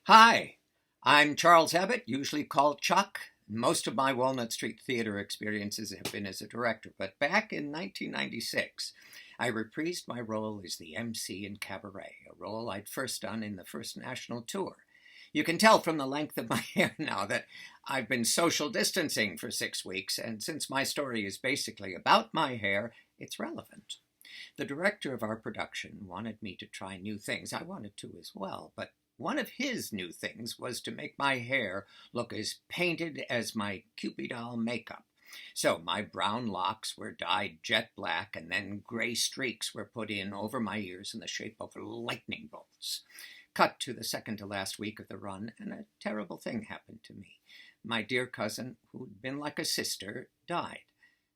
Hi, I'm Charles Abbott, usually called Chuck. Most of my Walnut Street theater experiences have been as a director, but back in 1996, I reprised my role as the MC in Cabaret, a role I'd first done in the first national tour. You can tell from the length of my hair now that I've been social distancing for 6 weeks, and since my story is basically about my hair, it's relevant. The director of our production wanted me to try new things. I wanted to as well, but one of his new things was to make my hair look as painted as my Cupid doll makeup. So my brown locks were dyed jet black, and then gray streaks were put in over my ears in the shape of lightning bolts. Cut to the second to last week of the run, and a terrible thing happened to me. My dear cousin, who'd been like a sister, died.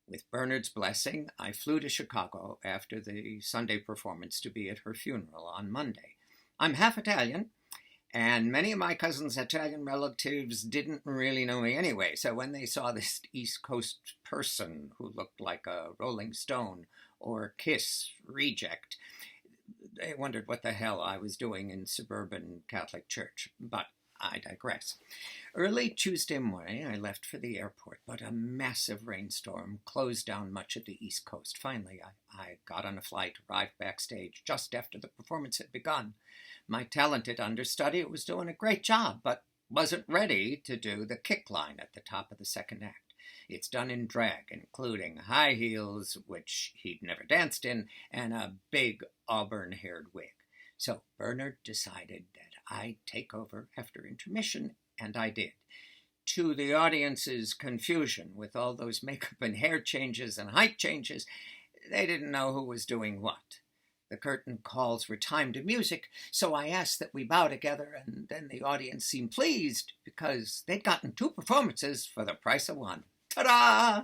With Bernard's blessing, I flew to Chicago after the Sunday performance to be at her funeral on Monday. I'm half Italian, and many of my cousin's Italian relatives didn't really know me anyway, so when they saw this East Coast person who looked like a Rolling Stone or Kiss reject, they wondered what the hell I was doing in suburban Catholic church. But I digress. Early Tuesday morning, I left for the airport, but a massive rainstorm closed down much of the East Coast. Finally, I got on a flight, arrived backstage just after the performance had begun. My talented understudy was doing a great job, but wasn't ready to do the kick line at the top of the second act. It's done in drag, including high heels, which he'd never danced in, and a big auburn-haired wig. So Bernard decided that I'd take over after intermission, and I did. To the audience's confusion, with all those makeup and hair changes and height changes, they didn't know who was doing what. The curtain calls were timed to music, so I asked that we bow together, and then the audience seemed pleased because they'd gotten two performances for the price of one. Ta-da!